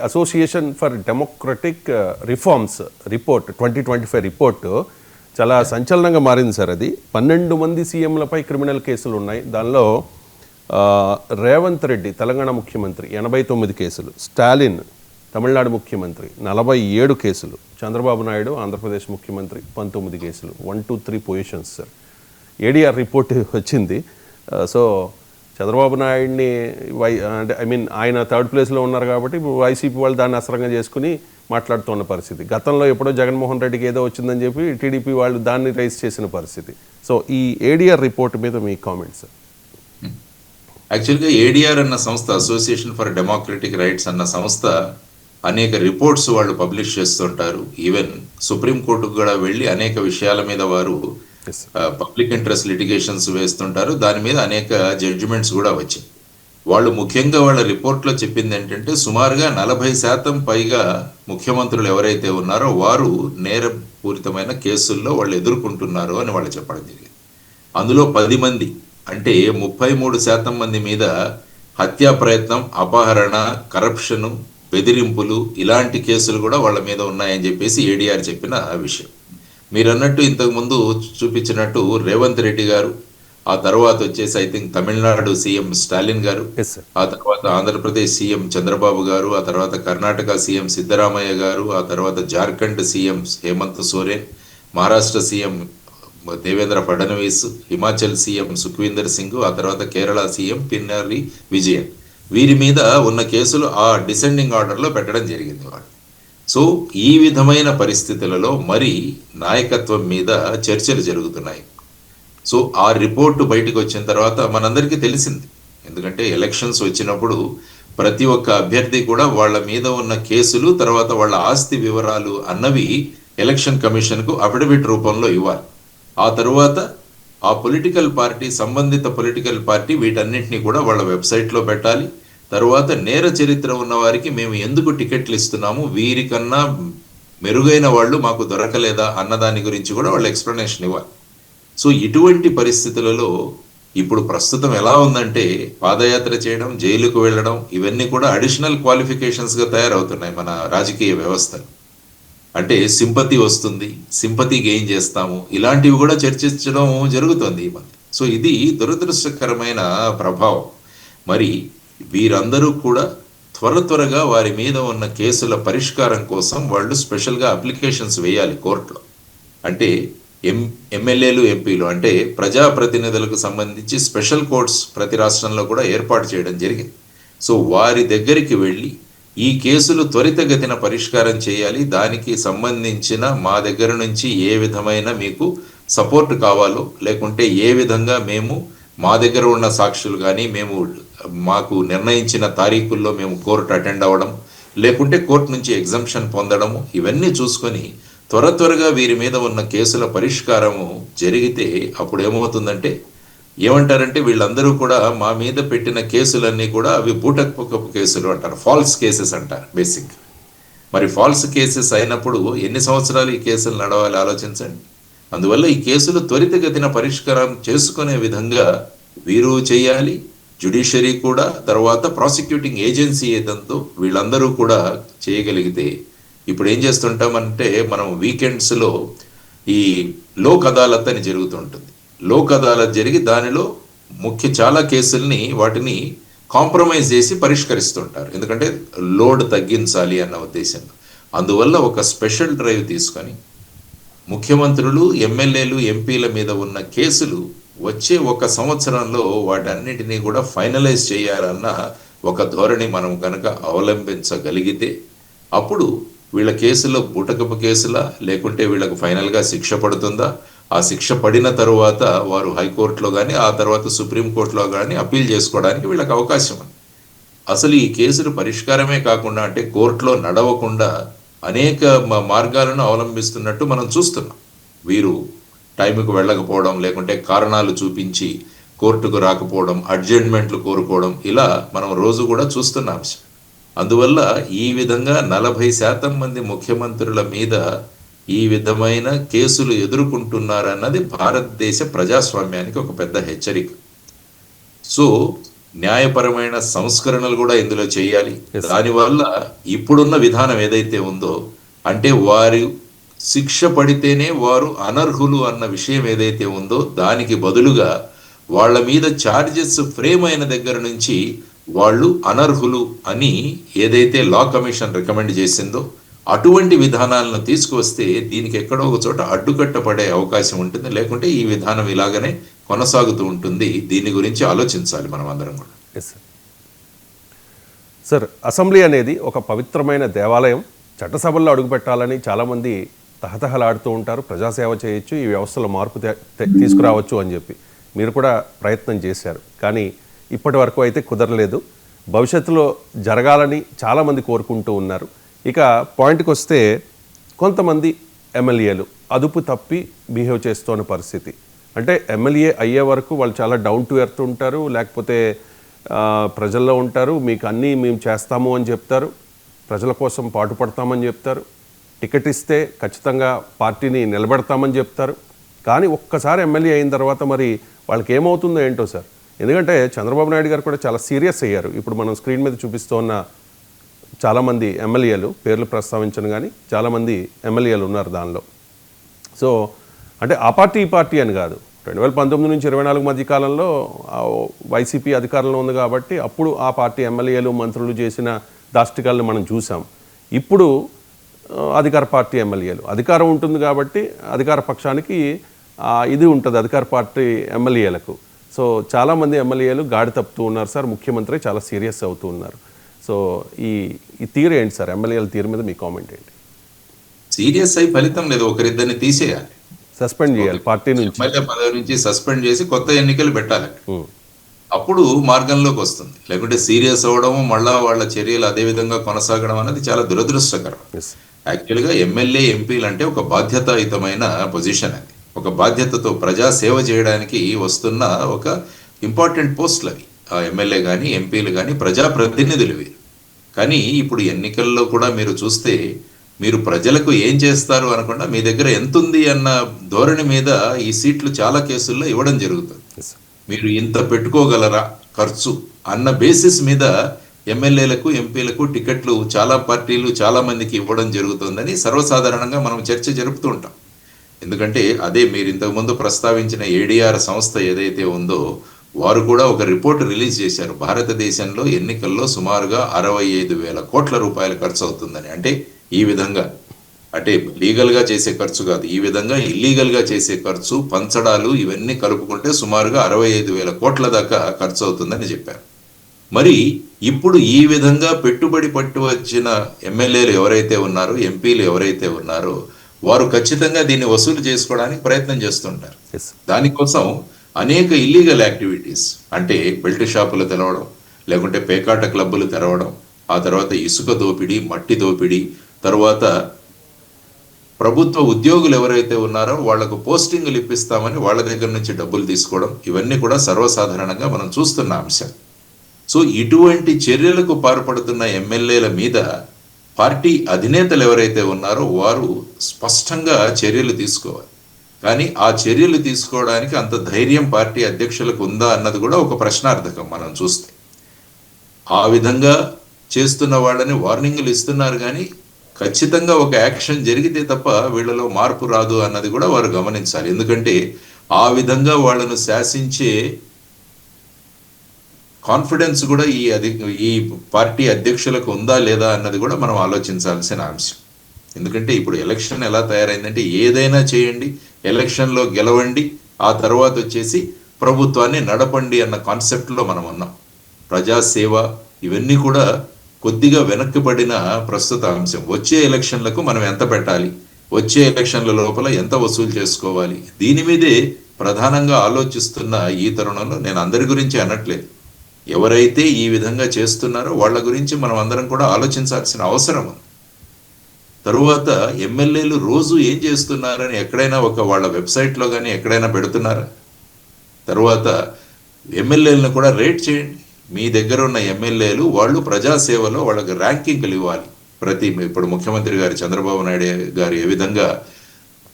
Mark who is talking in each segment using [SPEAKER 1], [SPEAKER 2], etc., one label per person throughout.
[SPEAKER 1] Association for democratic reforms report 2025 report చాలా సంచలనంగా మారింది సార్. అది 12 మంది సీఎంలపై క్రిమినల్ కేసులు ఉన్నాయి. దానిలో రేవంత్ రెడ్డి తెలంగాణ ముఖ్యమంత్రి 89 కేసులు, స్టాలిన్ తమిళనాడు ముఖ్యమంత్రి 47 కేసులు, చంద్రబాబు నాయుడు ఆంధ్రప్రదేశ్ ముఖ్యమంత్రి 19 కేసులు. 1, 2, 3 పొజిషన్స్ సార్. ఏడీఆర్ రిపోర్ట్ వచ్చింది. సో చంద్రబాబు నాయుడిని అంటే ఆయన థర్డ్ ప్లేస్లో ఉన్నారు కాబట్టి వైసీపీ వాళ్ళు దాన్ని అసరంగా చేసుకుని మాట్లాడుతున్న పరిస్థితి. గతంలో ఎప్పుడో జగన్మోహన్ రెడ్డికి ఏదో వచ్చిందని చెప్పి టీడీపీ వాళ్ళు దాన్ని రైజ్ చేసిన పరిస్థితి. సో ఈ ఏడీఆర్ రిపోర్ట్ మీద మీ కామెంట్స్ సార్.
[SPEAKER 2] యాక్చువల్గా ఏడీఆర్ అన్న సంస్థ, అసోసియేషన్ ఫర్ డెమోక్రటిక్ రైట్స్ అన్న సంస్థ అనేక రిపోర్ట్స్ వాళ్ళు పబ్లిష్ చేస్తుంటారు. ఈవెన్ సుప్రీంకోర్టుకు కూడా వెళ్ళి అనేక విషయాల మీద వారు పబ్లిక్ ఇంట్రెస్ట్ లిటిగేషన్స్ వేస్తుంటారు. దాని మీద అనేక జడ్జిమెంట్స్ కూడా వచ్చాయి. వాళ్ళు ముఖ్యంగా వాళ్ళ రిపోర్ట్లో చెప్పింది ఏంటంటే సుమారుగా 40% పైగా ముఖ్యమంత్రులు ఎవరైతే ఉన్నారో వారు నేరపూరితమైన కేసుల్లో వాళ్ళు ఎదుర్కొంటున్నారు అని వాళ్ళు చెప్పడం జరిగింది. అందులో 10 మంది అంటే 33% మంది మీద హత్యా ప్రయత్నం, అపహరణ, కరప్షను, బెదిరింపులు ఇలాంటి కేసులు కూడా వాళ్ళ మీద ఉన్నాయని చెప్పేసి ఏడీఆర్ చెప్పిన విషయం. మీరు అన్నట్టు ఇంతకుముందు చూపించినట్టు రేవంత్ రెడ్డి గారు, ఆ తర్వాత వచ్చేసి I think Tamil Nadu CM Stalin గారు, ఆ తర్వాత ఆంధ్రప్రదేశ్ సీఎం చంద్రబాబు గారు, ఆ తర్వాత కర్ణాటక సీఎం సిద్ధరామయ్య గారు, ఆ తర్వాత Jharkhand CM Hemant Soren, Maharashtra CM Devendra Fadnavis, Himachal CM Sukhvinder Singh, ఆ తర్వాత కేరళ సీఎం పినరయి విజయన్, వీరి మీద ఉన్న కేసులు ఆ డిసెండింగ్ ఆర్డర్లో పెట్టడం జరిగింది వాళ్ళు. సో ఈ విధమైన పరిస్థితులలో మరి నాయకత్వం మీద చర్చలు జరుగుతున్నాయి. సో ఆ రిపోర్టు బయటకు వచ్చిన తర్వాత మనందరికీ తెలిసింది. ఎందుకంటే ఎలక్షన్స్ వచ్చినప్పుడు ప్రతి ఒక్క అభ్యర్థి కూడా వాళ్ళ మీద ఉన్న కేసులు, తర్వాత వాళ్ళ ఆస్తి వివరాలు అన్నవి ఎలక్షన్ కమిషన్కు అఫిడవిట్ రూపంలో ఇవ్వాలి. ఆ తరువాత ఆ పొలిటికల్ పార్టీ, సంబంధిత పొలిటికల్ పార్టీ వీటన్నిటిని కూడా వాళ్ళ వెబ్సైట్లో పెట్టాలి. తరువాత నేర చరిత్ర ఉన్న వారికి మేము ఎందుకు టికెట్లు ఇస్తున్నాము, వీరికన్నా మెరుగైన వాళ్ళు మాకు దొరకలేదా అన్న దాని గురించి కూడా వాళ్ళు ఎక్స్ప్లెనేషన్ ఇవ్వాలి. సో ఇటువంటి పరిస్థితులలో ఇప్పుడు ప్రస్తుతం ఎలా ఉందంటే పాదయాత్ర చేయడం, జైలుకు వెళ్ళడం ఇవన్నీ కూడా అడిషనల్ క్వాలిఫికేషన్స్గా తయారవుతున్నాయి మన రాజకీయ వ్యవస్థలు. అంటే సింపతి వస్తుంది, సింపతి గెయిన్ చేస్తాము, ఇలాంటివి కూడా చర్చించడం జరుగుతుంది ఈ మధ్య. సో ఇది దురదృష్టకరమైన ప్రభావం. మరి వీరందరూ కూడా త్వరగా వారి మీద ఉన్న కేసుల పరిష్కారం కోసం వాళ్ళు స్పెషల్గా అప్లికేషన్స్ వేయాలి కోర్టులో. అంటే ఎమ్మెల్యేలు, ఎంపీలు అంటే ప్రజాప్రతినిధులకు సంబంధించి స్పెషల్ కోర్ట్స్ ప్రతి రాష్ట్రంలో కూడా ఏర్పాటు చేయడం జరిగింది. సో వారి దగ్గరికి వెళ్ళి ఈ కేసులు త్వరితగతిన పరిష్కారం చేయాలి, దానికి సంబంధించిన మా దగ్గర నుంచి ఏ విధమైన మీకు సపోర్ట్ కావాలో, లేకుంటే ఏ విధంగా మేము మా దగ్గర ఉన్న సాక్షులు కానీ మేము మాకు నిర్ణయించిన తారీఖుల్లో మేము కోర్టు అటెండ్ అవ్వడం, లేకుంటే కోర్టు నుంచి ఎగ్జంప్షన్ పొందడము, ఇవన్నీ చూసుకొని త్వరగా వీరి మీద ఉన్న కేసుల పరిష్కారము జరిగితే అప్పుడు ఏమవుతుందంటే ఏమంటారంటే వీళ్ళందరూ కూడా మా మీద పెట్టిన కేసులన్నీ కూడా అవి బూటకపు కేసులు అంటారు, ఫాల్స్ కేసెస్ అంటారు బేసిక్. మరి ఫాల్స్ కేసెస్ అయినప్పుడు ఎన్ని సంవత్సరాలు ఈ కేసులు నడవాలి ఆలోచించండి. అందువల్ల ఈ కేసులు త్వరితగతిన పరిష్కారం చేసుకునే విధంగా వీరు చేయాలి, జ్యుడిషియరీ కూడా, తర్వాత ప్రాసిక్యూటింగ్ ఏజెన్సీ ఏదంతో వీళ్ళందరూ కూడా చేయగలిగితే. ఇప్పుడు ఏం చేస్తుంటామంటే మనం వీకెండ్స్లో ఈ లోక్ అదాలత్ అని జరుగుతుంటుంది. లోక్ అదాలత్ జరిగి దానిలో చాలా కేసుల్ని వాటిని కాంప్రమైజ్ చేసి పరిష్కరిస్తుంటారు, ఎందుకంటే లోడ్ తగ్గించాలి అన్న ఉద్దేశంలో. అందువల్ల ఒక స్పెషల్ డ్రైవ్ తీసుకొని ముఖ్యమంత్రులు, ఎమ్మెల్యేలు, ఎంపీల మీద ఉన్న కేసులు వచ్చే 1 సంవత్సరంలో వాటన్నిటినీ కూడా ఫైనలైజ్ చేయాలన్న ఒక ధోరణి మనం కనుక అవలంబించగలిగితే అప్పుడు వీళ్ళ కేసులో బూటకపు కేసులా, లేకుంటే వీళ్ళకు ఫైనల్గా శిక్ష పడుతుందా, ఆ శిక్ష పడిన తరువాత వారు హైకోర్టులో కానీ ఆ తర్వాత సుప్రీంకోర్టులో కానీ అప్పీల్ చేసుకోవడానికి వీళ్ళకి అవకాశం ఉంది. అసలు ఈ కేసులు పరిష్కారమే కాకుండా అంటే కోర్టులో నడవకుండా అనేక మార్గాలను అవలంబిస్తున్నట్టు మనం చూస్తున్నాం. వీరు టైంకు వెళ్ళకపోవడం, లేకుంటే కారణాలు చూపించి కోర్టుకు రాకపోవడం, అడ్జర్న్మెంట్లు కోరుకోవడం, ఇలా మనం రోజు కూడా చూస్తున్న అంశం. అందువల్ల ఈ విధంగా 40% మంది ముఖ్యమంత్రుల మీద ఈ విధమైన కేసులు ఎదుర్కొంటున్నారన్నది భారతదేశ ప్రజాస్వామ్యానికి ఒక పెద్ద హెచ్చరిక. సో న్యాయపరమైన సంస్కరణలు కూడా ఇందులో చేయాలి. దానివల్ల ఇప్పుడున్న విధానం ఏదైతే ఉందో, అంటే వారు శిక్ష పడితేనే వారు అనర్హులు అన్న విషయం ఏదైతే ఉందో, దానికి బదులుగా వాళ్ళ మీద ఛార్జెస్ ఫ్రేమ్ అయిన దగ్గర నుంచి వాళ్ళు అనర్హులు అని ఏదైతే లా కమిషన్ రికమెండ్ చేసిందో అటువంటి విధానాలను తీసుకువస్తే దీనికి ఎక్కడో ఒక చోట అడ్డుకట్టపడే అవకాశం ఉంటుంది. లేకుంటే ఈ విధానం ఇలాగనే కొనసాగుతూ ఉంటుంది. దీని గురించి ఆలోచించాలి మనం అందరం కూడా.
[SPEAKER 1] Yes sir. సార్, అసెంబ్లీ అనేది ఒక పవిత్రమైన దేవాలయం. చట్టసభల్లో అడుగుపెట్టాలని చాలామంది తహతహలాడుతూ ఉంటారు. ప్రజాసేవ చేయొచ్చు, ఈ వ్యవస్థలో మార్పు తీసుకురావచ్చు అని చెప్పి మీరు కూడా ప్రయత్నం చేశారు. కానీ ఇప్పటి వరకు అయితే కుదరలేదు. భవిష్యత్తులో జరగాలని చాలామంది కోరుకుంటూ ఉన్నారు. ఇక పాయింట్కి వస్తే కొంతమంది ఎమ్మెల్యేలు అదుపు తప్పి బిహేవ్ చేస్తున్న పరిస్థితి. అంటే ఎమ్మెల్యే అయ్యే వరకు వాళ్ళు చాలా డౌన్ టు ఎర్త్ ఉంటారు, లేకపోతే ప్రజల్లో ఉంటారు. మీకు అన్నీ మేము చేస్తాము అని చెప్తారు, ప్రజల కోసం పాటుపడతామని చెప్తారు, టికెట్ ఇస్తే ఖచ్చితంగా పార్టీని నిలబెడతామని చెప్తారు. కానీ ఒక్కసారి ఎమ్మెల్యే అయిన తర్వాత మరి వాళ్ళకి ఏమవుతుందో ఏంటో సార్. ఎందుకంటే చంద్రబాబు నాయుడు గారు కూడా చాలా సీరియస్ అయ్యారు. ఇప్పుడు మనం స్క్రీన్ మీద చూపిస్తున్న చాలామంది ఎమ్మెల్యేలు, పేర్లు ప్రస్తావించను కానీ చాలామంది ఎమ్మెల్యేలు ఉన్నారు దానిలో. సో అంటే ఆ పార్టీ ఈ పార్టీ అని కాదు, 2019 నుంచి 24 మధ్య కాలంలో వైసీపీ అధికారంలో ఉంది కాబట్టి అప్పుడు ఆ పార్టీ ఎమ్మెల్యేలు మంత్రులు చేసిన దాష్టికాలను మనం చూసాం. ఇప్పుడు అధికార పార్టీ ఎమ్మెల్యేలు, అధికారం ఉంటుంది కాబట్టి అధికార పక్షానికి ఇది ఉంటుంది అధికార పార్టీ ఎమ్మెల్యేలకు. సో చాలామంది ఎమ్మెల్యేలు గాడి తప్పుతూ ఉన్నారు సార్. ముఖ్యమంత్రి చాలా సీరియస్ అవుతూ ఉన్నారు. సో ఈ తీరు ఏంటి సార్? ఎమ్మెల్యేల తీరు మీద మీ కామెంట్ ఏంటి?
[SPEAKER 2] సీరియస్ అయి ఫలితం లేదు, ఒకరిద్దరిని తీసేయాలి,
[SPEAKER 1] సస్పెండ్ చేయాలి, పార్టీ నుంచి
[SPEAKER 2] ఎమ్మెల్యే పదవి నుంచి సస్పెండ్ చేసి కొత్త ఎన్నికలు పెట్టాలి. అప్పుడు మార్గంలోకి వస్తుంది. లేకుంటే సీరియస్ అవ్వడం, మళ్ళా వాళ్ళ చర్యలు అదే విధంగా కొనసాగడం అనేది చాలా దురదృష్టకరం. యాక్చువల్గా ఎమ్మెల్యే ఎంపీలు అంటే ఒక బాధ్యతాయుతమైన పొజిషన్. అది ఒక బాధ్యతతో ప్రజా సేవ చేయడానికి వస్తున్న ఒక ఇంపార్టెంట్ పోస్టులు అవి. ఆ ఎమ్మెల్యే కానీ ఎంపీలు కానీ ప్రజాప్రతినిధులు వీరు. కానీ ఇప్పుడు ఎన్నికల్లో కూడా మీరు చూస్తే మీరు ప్రజలకు ఏం చేస్తారు అనకుండా మీ దగ్గర ఎంత ఉంది అన్న ధోరణి మీద ఈ సీట్లు చాలా కేసుల్లో ఇవ్వడం జరుగుతుంది. మీరు ఇంత పెట్టుకోగలరా ఖర్చు అన్న బేసిస్ మీద ఎమ్మెల్యేలకు ఎంపీలకు టికెట్లు చాలా పార్టీలు చాలా మందికి ఇవ్వడం జరుగుతుందని సర్వసాధారణంగా మనం చర్చ జరుపుతూ ఉంటాం. ఎందుకంటే అదే మీరు ఇంతకుముందు ప్రస్తావించిన ఏడీఆర్ సంస్థ ఏదైతే ఉందో వారు కూడా ఒక రిపోర్ట్ రిలీజ్ చేశారు. భారతదేశంలో ఎన్నికల్లో సుమారుగా 65,000 కోట్ల రూపాయలు ఖర్చు అవుతుందని. అంటే ఈ విధంగా, అంటే లీగల్గా చేసే ఖర్చు కాదు, ఈ విధంగా ఇల్లీగల్గా చేసే ఖర్చు, పంచడాలు ఇవన్నీ కలుపుకుంటే సుమారుగా 65,000 కోట్ల దాకా ఖర్చు అవుతుందని చెప్పారు. మరి ఇప్పుడు ఈ విధంగా పెట్టుబడి పట్టు వచ్చిన ఎమ్మెల్యేలు ఎవరైతే ఉన్నారో, ఎంపీలు ఎవరైతే ఉన్నారో వారు ఖచ్చితంగా దీన్ని వసూలు చేసుకోవడానికి ప్రయత్నం చేస్తుంటారు. దానికోసం అనేక ఇల్లీగల్ యాక్టివిటీస్, అంటే బెల్ట్ షాపులు తెరవడం, లేకుంటే పేకాట క్లబ్బులు తెరవడం, ఆ తర్వాత ఇసుక దోపిడీ, మట్టి దోపిడీ, తర్వాత ప్రభుత్వ ఉద్యోగులు ఎవరైతే ఉన్నారో వాళ్లకు పోస్టింగ్లు ఇప్పిస్తామని వాళ్ళ దగ్గర నుంచి డబ్బులు తీసుకోవడం, ఇవన్నీ కూడా సర్వసాధారణంగా మనం చూస్తున్న అంశం. సో ఇటువంటి చర్యలకు పాల్పడుతున్న ఎమ్మెల్యేల మీద పార్టీ అధినేతలు ఎవరైతే ఉన్నారో వారు స్పష్టంగా చర్యలు తీసుకోవాలి. కానీ ఆ చర్యలు తీసుకోవడానికి అంత ధైర్యం పార్టీ అధ్యక్షులకు ఉందా అన్నది కూడా ఒక ప్రశ్నార్థకం మనం చూస్తే. ఆ విధంగా చేస్తున్న వాళ్ళని వార్నింగ్లు ఇస్తున్నారు, కానీ ఖచ్చితంగా ఒక యాక్షన్ జరిగితే తప్ప వీళ్ళలో మార్పు రాదు అన్నది కూడా వారు గమనించాలి. ఎందుకంటే ఆ విధంగా వాళ్ళను శాసించే కాన్ఫిడెన్స్ కూడా ఈ పార్టీ అధ్యక్షులకు ఉందా లేదా అన్నది కూడా మనం ఆలోచించాల్సిన అంశం. ఎందుకంటే ఇప్పుడు ఎలక్షన్ ఎలా తయారైందంటే ఏదైనా చేయండి, ఎలక్షన్లో గెలవండి, ఆ తర్వాత వచ్చేసి ప్రభుత్వాన్ని నడపండి అన్న కాన్సెప్ట్లో మనం ఉన్నాం. ప్రజాసేవ ఇవన్నీ కూడా కొద్దిగా వెనక్కిపడిన ప్రస్తుత అంశం. వచ్చే ఎలక్షన్లకు మనం ఎంత పెట్టాలి, వచ్చే ఎలక్షన్ల లోపల ఎంత వసూలు చేసుకోవాలి, దీని మీదే ప్రధానంగా ఆలోచిస్తున్న ఈ తరుణంలో నేను అందరి గురించి అనట్లేదు, ఎవరైతే ఈ విధంగా చేస్తున్నారో వాళ్ళ గురించి మనం అందరం కూడా ఆలోచించాల్సిన అవసరం ఉంది. తరువాత ఎమ్మెల్యేలు రోజు ఏం చేస్తున్నారని ఎక్కడైనా వాళ్ళ వెబ్సైట్లో కానీ ఎక్కడైనా పెడుతున్నారా? తరువాత ఎమ్మెల్యేలను కూడా రేట్ చేయండి. మీ దగ్గర ఉన్న ఎమ్మెల్యేలు వాళ్ళు ప్రజాసేవలో వాళ్ళకి ర్యాంకింగ్లు ఇవ్వాలి. ఇప్పుడు ముఖ్యమంత్రి గారు చంద్రబాబు నాయుడు గారు ఏ విధంగా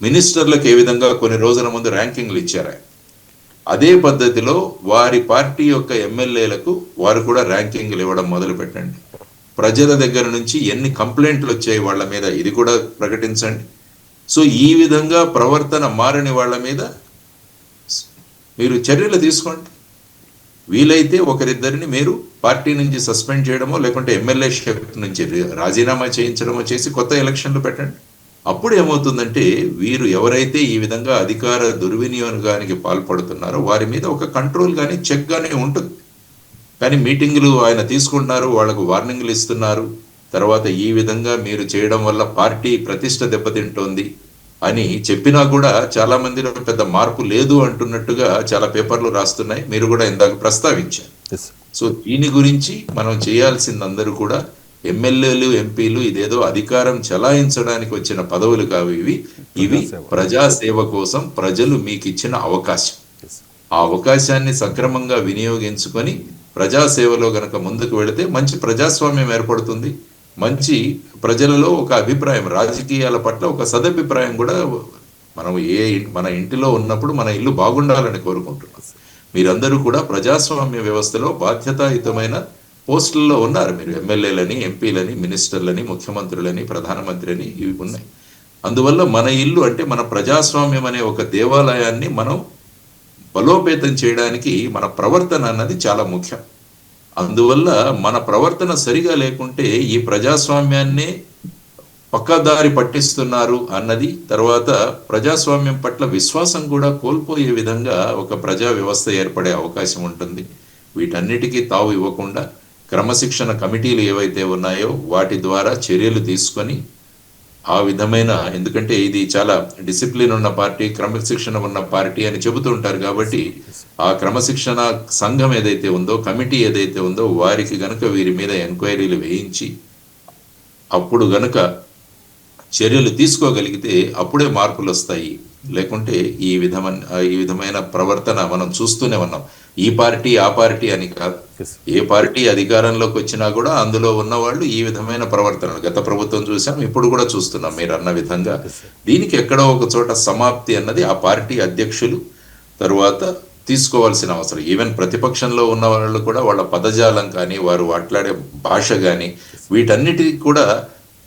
[SPEAKER 2] మినిస్టర్లకు ఏ విధంగా కొన్ని రోజుల ముందు ర్యాంకింగ్లు ఇచ్చారు, అదే పద్ధతిలో వారి పార్టీ యొక్క ఎమ్మెల్యేలకు వారు కూడా ర్యాంకింగ్లు ఇవ్వడం మొదలు పెట్టండి. ప్రజల దగ్గర నుంచి ఎన్ని కంప్లైంట్లు వచ్చాయి వాళ్ళ మీద ఇది కూడా ప్రకటించండి. సో ఈ విధంగా ప్రవర్తన మారని వాళ్ళ మీద మీరు చర్యలు తీసుకోండి. వీలైతే ఒకరిద్దరిని మీరు పార్టీ నుంచి సస్పెండ్ చేయడమో లేకుంటే ఎమ్మెల్యేషిప్ నుంచి రాజీనామా చేయించడమో చేసి కొత్త ఎలక్షన్లు పెట్టండి. అప్పుడు ఏమవుతుందంటే వీరు ఎవరైతే ఈ విధంగా అధికార దుర్వినియోగానికి పాల్పడుతున్నారో వారి మీద ఒక కంట్రోల్ కానీ చెక్ కానీ ఉంటుంది. కానీ మీటింగులు ఆయన తీసుకుంటున్నారు, వాళ్ళకు వార్నింగ్లు ఇస్తున్నారు, తర్వాత ఈ విధంగా మీరు చేయడం వల్ల పార్టీ ప్రతిష్ట దెబ్బతింటోంది అని చెప్పినా కూడా చాలా మందిలో పెద్ద మార్పు లేదు అంటున్నట్టుగా చాలా పేపర్లు రాస్తున్నాయి. మీరు కూడా ఇందాక ప్రస్తావించారు. సో దీని గురించి మనం చేయాల్సింది అందరూ కూడా ఎమ్మెల్యేలు ఎంపీలు ఇదేదో అధికారం చలాయించడానికి వచ్చిన పదవులు కావు ఇవి ప్రజాసేవ కోసం ప్రజలు మీకు ఇచ్చిన అవకాశం. ఆ అవకాశాన్ని సక్రమంగా వినియోగించుకొని ప్రజాసేవలో గనక ముందుకు వెళితే మంచి ప్రజాస్వామ్యం ఏర్పడుతుంది. మంచి ప్రజలలో ఒక అభిప్రాయం, రాజకీయాల పట్ల ఒక సదభిప్రాయం కూడా మనం మన ఇంటిలో ఉన్నప్పుడు మన ఇల్లు బాగుండాలని కోరుకుంటున్నాం. మీరందరూ కూడా ప్రజాస్వామ్య వ్యవస్థలో బాధ్యతాయుతమైన పోస్టుల్లో ఉన్నారు. మీరు ఎమ్మెల్యేలని, ఎంపీలని, మినిస్టర్లని, ముఖ్యమంత్రులని, ప్రధానమంత్రిని ఇవి ఉన్నాయి. అందువల్ల మన ఇల్లు అంటే మన ప్రజాస్వామ్యం అనే ఒక దేవాలయాన్ని మనం బలోపేతం చేయడానికి మన ప్రవర్తన అన్నది చాలా ముఖ్యం. అందువల్ల మన ప్రవర్తన సరిగా లేకుంటే ఈ ప్రజాస్వామ్యాన్ని పక్కదారి పట్టిస్తున్నారు అన్నది, తర్వాత ప్రజాస్వామ్యం పట్ల విశ్వాసం కూడా కోల్పోయే విధంగా ఒక ప్రజా వ్యవస్థ ఏర్పడే అవకాశం ఉంటుంది. వీటన్నిటికీ తావు ఇవ్వకుండా క్రమశిక్షణ కమిటీలు ఏవైతే ఉన్నాయో వాటి ద్వారా చర్యలు తీసుకొని ఆ విధమైన, ఎందుకంటే ఇది చాలా డిసిప్లిన్ ఉన్న పార్టీ, క్రమశిక్షణ ఉన్న పార్టీ అని చెబుతూ ఉంటారు. కాబట్టి ఆ క్రమశిక్షణ సంఘం ఏదైతే ఉందో, కమిటీ ఏదైతే ఉందో వారికి గనక వీరి మీద ఎంక్వైరీలు వేయించి అప్పుడు గనక చర్యలు తీసుకోగలిగితే అప్పుడే మార్పులు వస్తాయి. లేకుంటే ఈ విధమైన ప్రవర్తన మనం చూస్తూనే ఉన్నాం. ఈ పార్టీ ఆ పార్టీ అని కాదు, ఏ పార్టీ అధికారంలోకి వచ్చినా కూడా అందులో ఉన్న వాళ్ళు ఈ విధమైన ప్రవర్తనలు గత ప్రభుత్వం చూసాం, ఇప్పుడు కూడా చూస్తున్నాం. మీరు అన్న విధంగా దీనికి ఎక్కడో ఒక చోట సమాప్తి అన్నది ఆ పార్టీ అధ్యక్షులు తరువాత తీసుకోవాల్సిన అవసరం. ఈవెన్ ప్రతిపక్షంలో ఉన్న వాళ్ళు కూడా వాళ్ళ పదజాలం కానీ వారు మాట్లాడే భాష కానీ వీటన్నిటికీ కూడా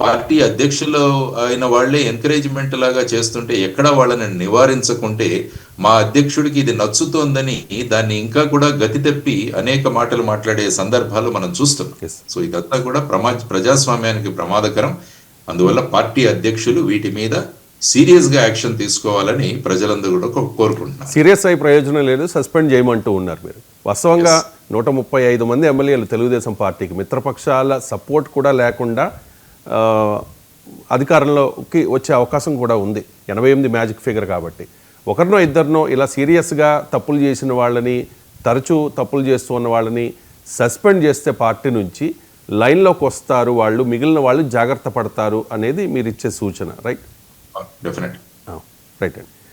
[SPEAKER 2] పార్టీ అధ్యక్షులు అయిన వాళ్లే ఎంకరేజ్మెంట్ లాగా చేస్తుంటే ఎక్కడ వాళ్ళని నివారించకుంటే మా అధ్యక్షుడికి ఇది నచ్చుతోందని దాన్ని ఇంకా కూడా గతి తప్పి అనేక మాటలు మాట్లాడే సందర్భాలు మనం చూస్తున్నాం. సో ఇదంతా కూడా ప్రజాస్వామ్యానికి ప్రమాదకరం. అందువల్ల పార్టీ అధ్యక్షులు వీటి మీద సీరియస్ గా యాక్షన్ తీసుకోవాలని ప్రజలందరూ కూడా కోరుకుంటున్నారు.
[SPEAKER 1] సీరియస్ అయి ప్రయోజనం లేదు, సస్పెండ్ చేయమంటూ ఉన్నారు మీరు. వాస్తవంగా 135 మంది ఎమ్మెల్యేలు తెలుగుదేశం పార్టీకి మిత్రపక్షాల సపోర్ట్ కూడా లేకుండా అధికారంలోకి వచ్చే అవకాశం కూడా ఉంది. 88 మ్యాజిక్ ఫిగర్ కాబట్టి ఒకరినో ఇద్దరినో ఇలా సీరియస్గా తప్పులు చేసిన వాళ్ళని, తరచూ తప్పులు చేస్తూ ఉన్న వాళ్ళని సస్పెండ్ చేస్తే పార్టీ నుంచి లైన్లోకి వస్తారు వాళ్ళు, మిగిలిన వాళ్ళు జాగ్రత్త పడతారు అనేది మీరు ఇచ్చే సూచన. రైట్?
[SPEAKER 2] డెఫినెట్.
[SPEAKER 1] రైట్ అండి.